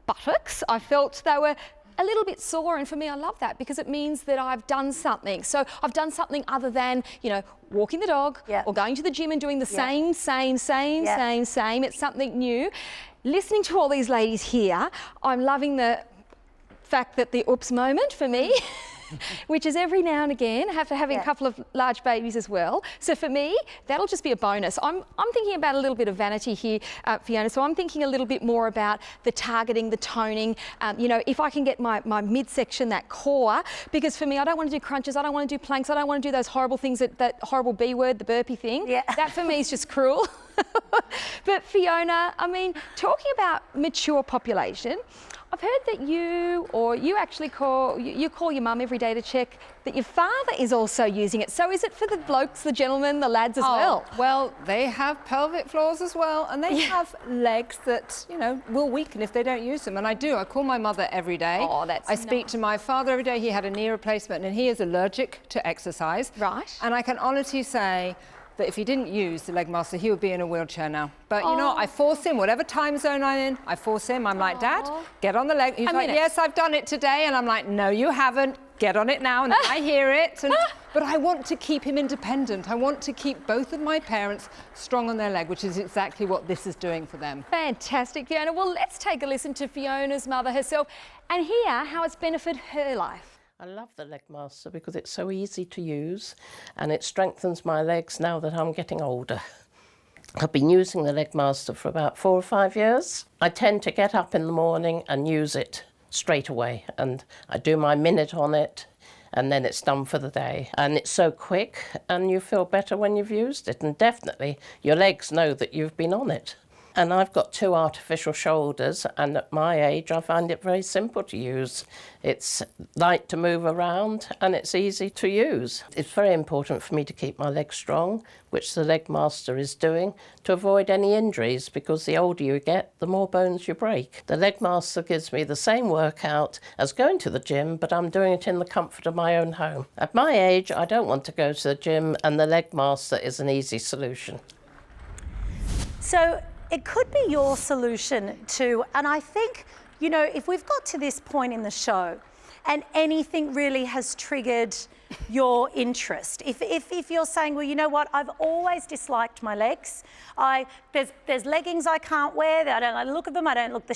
buttocks. I felt they were a little bit sore, and for me, I love that because it means that I've done something. So I've done something other than, you know, walking the dog or going to the gym and doing the same. It's something new. Listening to all these ladies here, I'm loving the fact that the oops moment for me, which is every now and again, after having a couple of large babies as well. So for me, that'll just be a bonus. I'm thinking about a little bit of vanity here, Fiona, so I'm thinking a little bit more about the targeting, the toning, you know, if I can get my midsection, that core, because for me, I don't want to do crunches, I don't want to do planks, I don't want to do those horrible things, that horrible B word, the burpee thing. Yeah. That for me is just cruel. But Fiona, I mean, talking about mature population, I've heard that you actually call your mum every day to check that your father is also using it. So is it for the blokes, the gentlemen, the lads as well? Well, they have pelvic floors as well, and they have legs that, you know, will weaken if they don't use them. And I do. I call my mother every day. Oh, that's I speak to my father every day. He had a knee replacement, and he is allergic to exercise. Right. And I can honestly say that if he didn't use the leg master, he would be in a wheelchair now. But you know, I force him, whatever time zone I'm in, I force him. I'm like, Dad, get on the leg. He's like, yes, I've done it today. And I'm like, no, you haven't. Get on it now. And then I hear it. But I want to keep him independent. I want to keep both of my parents strong on their leg, which is exactly what this is doing for them. Fantastic, Fiona. Well, let's take a listen to Fiona's mother herself and hear how it's benefited her life. I love the leg master because it's so easy to use and it strengthens my legs now that I'm getting older. I've been using the leg master for about 4 or 5 years. I tend to get up in the morning and use it straight away, and I do my minute on it and then it's done for the day. And it's so quick and you feel better when you've used it, and definitely your legs know that you've been on it. And I've got 2 artificial shoulders, and at my age I find it very simple to use. It's light to move around and it's easy to use. It's very important for me to keep my legs strong, which the Leg Master is doing, to avoid any injuries, because the older you get, the more bones you break. The Leg Master gives me the same workout as going to the gym, but I'm doing it in the comfort of my own home. At my age, I don't want to go to the gym, and the Leg Master is an easy solution. So it could be your solution too. And I think, you know, if we've got to this point in the show and anything really has triggered your interest, if you're saying, well, you know what, I've always disliked my legs. There's leggings I can't wear. I don't like the look of them. I don't like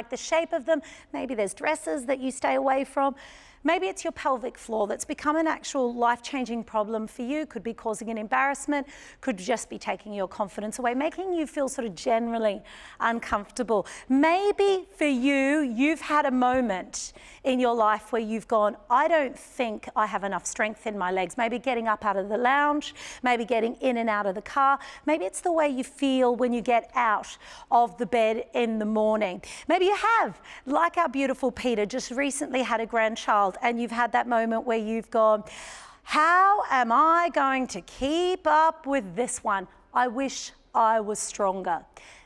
the shape of them. Maybe there's dresses that you stay away from. Maybe it's your pelvic floor that's become an actual life-changing problem for you. Could be causing an embarrassment, could just be taking your confidence away, making you feel sort of generally uncomfortable. Maybe for you, you've had a moment in your life where you've gone, I don't think I have enough strength in my legs. Maybe getting up out of the lounge, maybe getting in and out of the car. Maybe it's the way you feel when you get out of the bed in the morning. Maybe you have, like our beautiful Peter, just recently had a grandchild, and you've had that moment where you've gone, how am I going to keep up with this one? I wish I was stronger.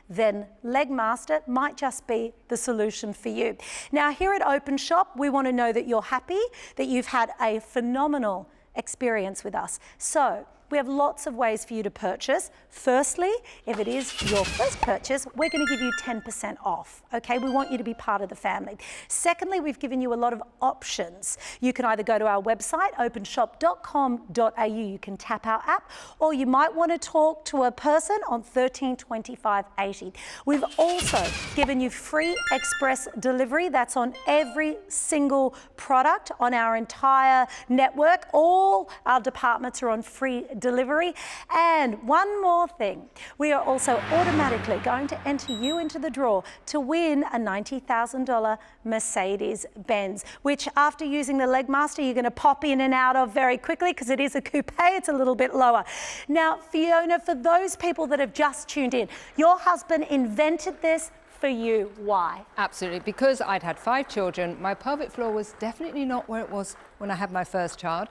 Then Leg Master might just be the solution for you. Now, here at Openshop, we want to know that you're happy, that you've had a phenomenal experience with us. So we have lots of ways for you to purchase. Firstly, if it is your first purchase, we're going to give you 10% off, okay? We want you to be part of the family. Secondly, we've given you a lot of options. You can either go to our website, openshop.com.au, you can tap our app, or you might want to talk to a person on 13 25 80. We've also given you free express delivery. That's on every single product on our entire network. All our departments are on free delivery. And one more thing, we are also automatically going to enter you into the draw to win a $90,000 Mercedes-Benz, which after using the Leg Master, you're going to pop in and out of very quickly because it is a coupe, it's a little bit lower. Now, Fiona, for those people that have just tuned in, your husband invented this for you. Why? Absolutely, because I'd had 5 children, my pelvic floor was definitely not where it was when I had my first child.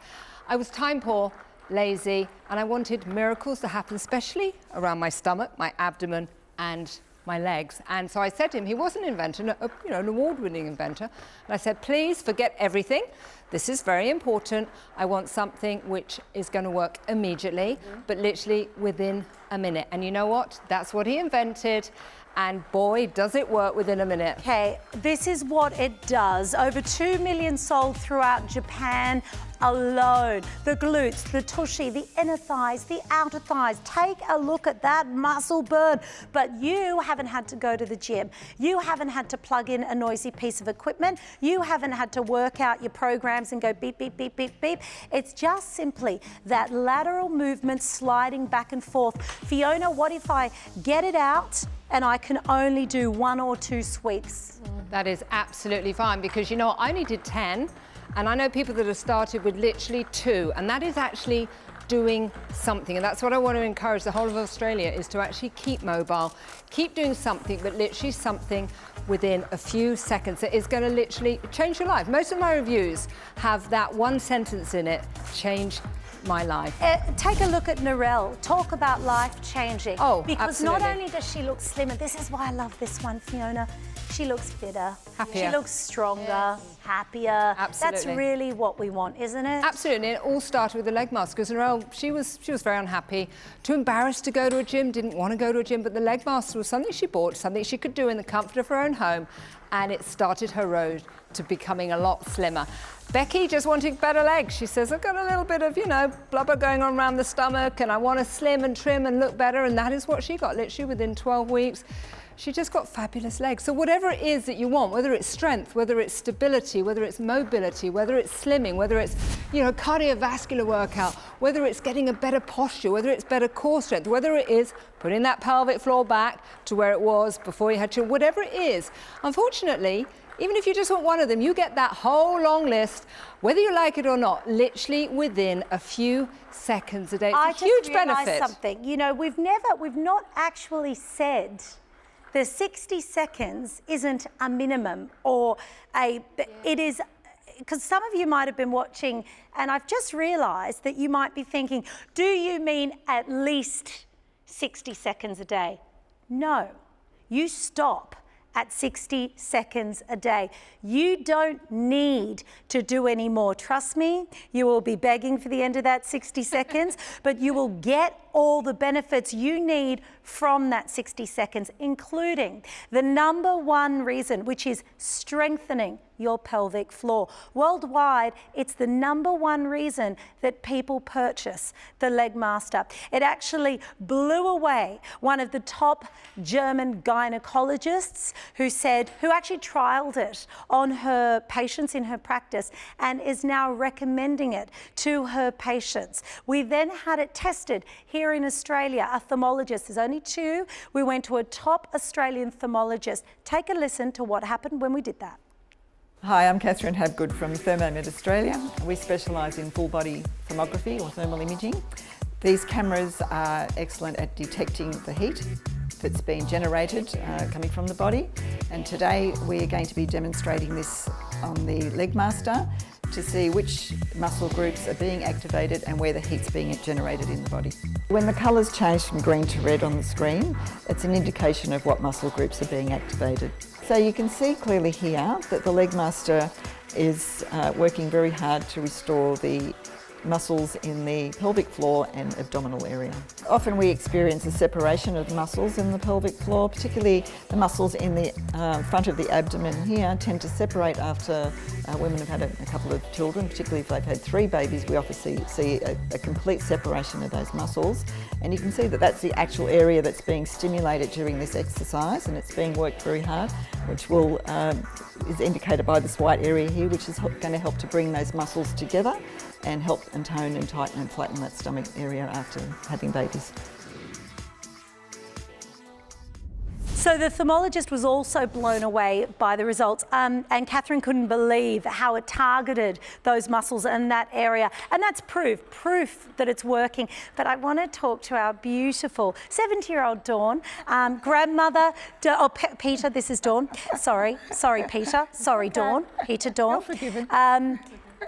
I was time poor, lazy, and I wanted miracles to happen, especially around my stomach, my abdomen, and my legs. And so I said to him, he was an inventor, an award-winning inventor, and I said, please forget everything. This is very important. I want something which is going to work immediately, but literally within a minute. And you know what? That's what he invented. And boy, does it work within a minute. Okay, this is what it does. Over 2 million sold throughout Japan alone. The glutes, the tushy, the inner thighs, the outer thighs. Take a look at that muscle burn. But you haven't had to go to the gym. You haven't had to plug in a noisy piece of equipment. You haven't had to work out your programs and go beep, beep, beep, beep, beep. It's just simply that lateral movement sliding back and forth. Fiona, what if I get it out and I can only do 1 or 2 sweeps? That is absolutely fine, because you know, I only did 10, and I know people that have started with literally 2, and that is actually doing something. And that's what I want to encourage the whole of Australia, is to actually keep mobile, keep doing something, but literally something within a few seconds that is going to literally change your life. Most of my reviews have that one sentence in it: change my life. Take a look at Narelle. Talk about life-changing. Oh, because absolutely. Not only does she look slimmer, this is why I love this one, Fiona. She looks fitter. Happier. She looks stronger, happier. Absolutely. That's really what we want, isn't it? Absolutely, and it all started with the Leg Master, because Narelle, she was very unhappy, too embarrassed to go to a gym, didn't want to go to a gym, but the Leg Master was something she bought, something she could do in the comfort of her own home, and it started her road to becoming a lot slimmer. Becky just wanted better legs. She says, I've got a little bit of, blubber going on around the stomach, and I want to slim and trim and look better, and that is what she got, literally within 12 weeks. She just got fabulous legs. So whatever it is that you want, whether it's strength, whether it's stability, whether it's mobility, whether it's slimming, whether it's, cardiovascular workout, whether it's getting a better posture, whether it's better core strength, whether it is putting that pelvic floor back to where it was before you had children, whatever it is. Unfortunately, Even if you just want one of them, you get that whole long list, whether you like it or not, literally within a few seconds a day. It's a huge benefit. Something. You know, we've not actually said the 60 seconds isn't a minimum or it is, because some of you might have been watching and I've just realised that you might be thinking, do you mean at least 60 seconds a day? No, you stop at 60 seconds a day. You don't need to do any more. Trust me, you will be begging for the end of that 60 seconds, but you will get all the benefits you need from that 60 seconds, including the number one reason, which is strengthening your pelvic floor. Worldwide, it's the number one reason that people purchase the Legmaster. It actually blew away one of the top German gynecologists who actually trialed it on her patients in her practice and is now recommending it to her patients. We then had it tested here in Australia, a thermologist. There's only two. We went to a top Australian thermologist. Take a listen to what happened when we did that. Hi, I'm Catherine Habgood from Thermography Australia. We specialise in full body thermography or thermal imaging. These cameras are excellent at detecting the heat that's being generated coming from the body, and today we're going to be demonstrating this on the Legmaster to see which muscle groups are being activated and where the heat's being generated in the body. When the colours change from green to red on the screen, it's an indication of what muscle groups are being activated. So you can see clearly here that the Legmaster is working very hard to restore the muscles in the pelvic floor and abdominal area. Often we experience a separation of muscles in the pelvic floor, particularly the muscles in the front of the abdomen here tend to separate after women have had a couple of children, particularly if they've had 3 babies. We often see a complete separation of those muscles, and you can see that that's the actual area that's being stimulated during this exercise, and it's being worked very hard, which is indicated by this white area here, which is going to help to bring those muscles together and help and tone and tighten and flatten that stomach area after having babies. So the thermologist was also blown away by the results, and Catherine couldn't believe how it targeted those muscles in that area, and that's proof that it's working. But I want to talk to our beautiful 70-year-old Dawn, grandmother, Peter, this is Dawn. Sorry, Peter. Sorry, Dawn. Peter, Dawn. You're forgiven.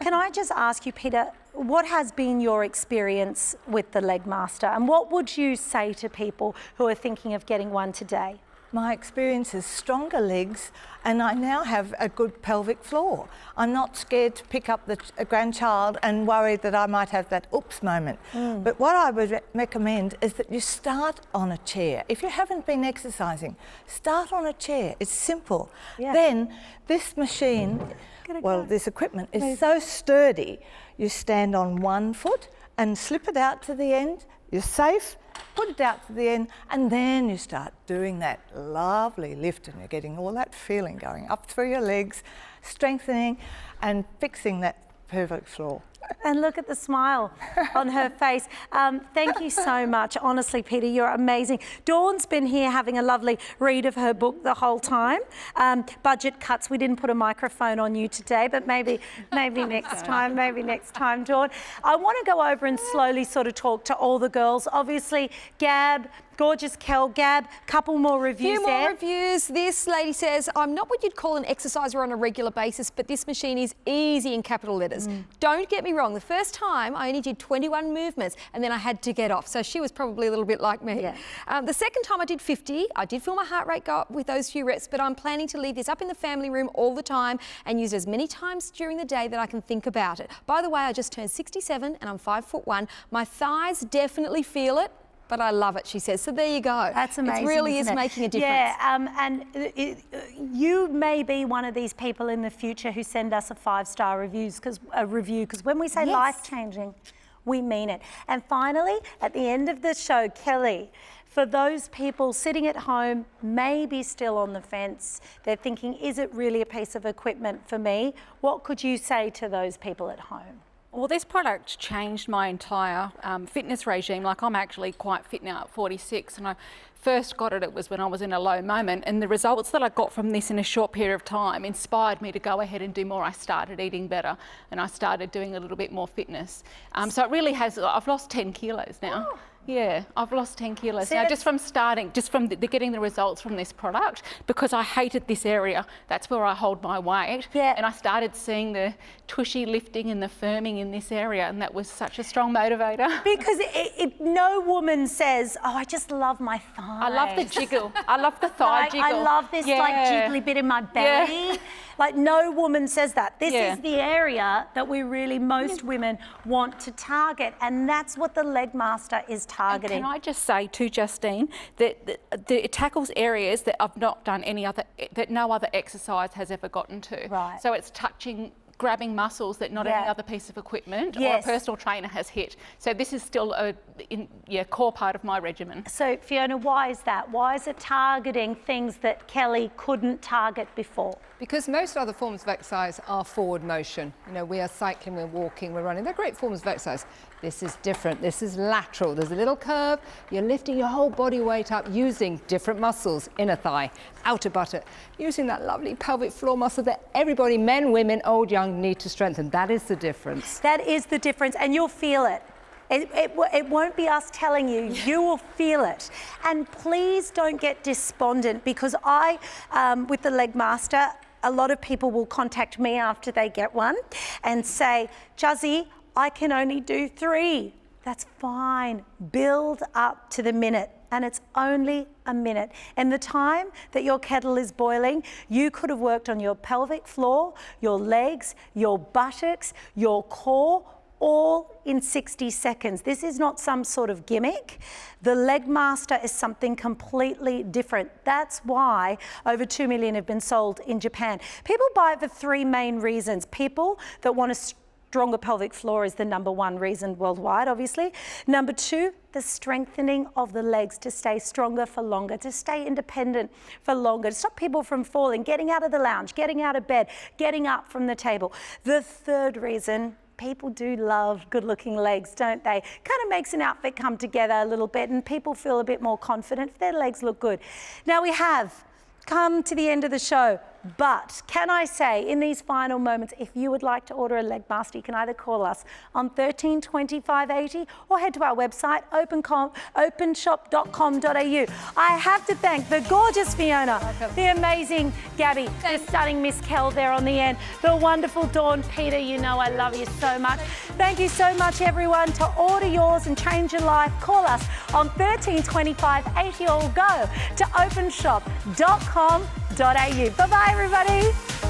Can I just ask you, Peter, what has been your experience with the Legmaster, and what would you say to people who are thinking of getting one today? My experience is stronger legs, and I now have a good pelvic floor. I'm not scared to pick up a grandchild and worried that I might have that oops moment. But what I would recommend is that you start on a chair. If you haven't been exercising, start on a chair. It's simple. Yeah. Then this machine, this equipment is so sturdy. You stand on one foot and slip it out to the end. You're safe. Put it out to the end, and then you start doing that lovely lift, and you're getting all that feeling going up through your legs, strengthening and fixing that pelvic floor. And look at the smile on her face. Thank you so much. Honestly, Peter, you're amazing. Dawn's been here having a lovely read of her book the whole time. Budget cuts. We didn't put a microphone on you today, but maybe next time. Maybe next time, Dawn. I want to go over and slowly sort of talk to all the girls. Obviously, Gab, gorgeous Kel, Gab, couple more reviews there. Few more reviews. This lady says, I'm not what you'd call an exerciser on a regular basis, but this machine is easy in capital letters. Don't get me wrong. The first time I only did 21 movements and then I had to get off. So she was probably a little bit like me. Yeah. The second time I did 50. I did feel my heart rate go up with those few reps, but I'm planning to leave this up in the family room all the time and use it as many times during the day that I can think about it. By the way, I just turned 67 and I'm 5'1". My thighs definitely feel it, but I love it, she says. So there you go. That's amazing. It really is making a difference. Yeah, you may be one of these people in the future who send us a 5-star review, because when we say life-changing, we mean it. And finally, at the end of the show, Kelly, for those people sitting at home, maybe still on the fence, they're thinking, is it really a piece of equipment for me? What could you say to those people at home? Well, this product changed my entire fitness regime. Like, I'm actually quite fit now at 46, and I first got it was when I was in a low moment, and the results that I got from this in a short period of time inspired me to go ahead and do more. I started eating better, and I started doing a little bit more fitness. So it really has, I've lost 10 kilos now. Oh. Yeah, I've lost 10 kilos now just from starting, just from getting the results from this product, because I hated this area. That's where I hold my weight. Yeah. And I started seeing the tushy lifting and the firming in this area, and that was such a strong motivator. Because no woman says, oh, I just love my thighs. I love the jiggle. I love the thigh jiggle. I love this like jiggly bit in my belly. Yeah. Like, no woman says that. This is the area that we really, most women want to target, and that's what the Leg Master is targeting. And can I just say to Justine that it tackles areas that I've not done that no other exercise has ever gotten to. Right. So it's grabbing muscles that not any other piece of equipment or a personal trainer has hit. So this is still a core part of my regimen. So Fiona, why is that? Why is it targeting things that Kelly couldn't target before? Because most other forms of exercise are forward motion. You know, we are cycling, we're walking, we're running. They're great forms of exercise. This is different. This is lateral. There's a little curve. You're lifting your whole body weight up using different muscles, inner thigh, outer buttock, using that lovely pelvic floor muscle that everybody, men, women, old, young, need to strengthen. That is the difference. That is the difference, and you'll feel it. It won't be us telling you, you will feel it. And please don't get despondent, because with the Leg Master, a lot of people will contact me after they get one and say, Juzzy, I can only do 3. That's fine. Build up to the minute. And it's only a minute. And the time that your kettle is boiling, you could have worked on your pelvic floor, your legs, your buttocks, your core, all in 60 seconds. This is not some sort of gimmick. The Leg Master is something completely different. That's why over 2 million have been sold in Japan. People buy it for 3 main reasons. People that want a stronger pelvic floor is the #1 reason worldwide, obviously. Number 2, the strengthening of the legs to stay stronger for longer, to stay independent for longer, to stop people from falling, getting out of the lounge, getting out of bed, getting up from the table. The 3rd reason, people do love good-looking legs, don't they? Kind of makes an outfit come together a little bit, and people feel a bit more confident if their legs look good. Now, we have come to the end of the show, but can I say, in these final moments, if you would like to order a Leg Master, you can either call us on 13 25 80 or head to our website, openshop.com.au. I have to thank the gorgeous Fiona, the amazing Gabby, the stunning Miss Kel there on the end, the wonderful Dawn. Peter, you know I love you so much. Thank you so much, everyone. To order yours and change your life, call us on 13 25 80 or go to openshop.com.au. Bye-bye, everybody.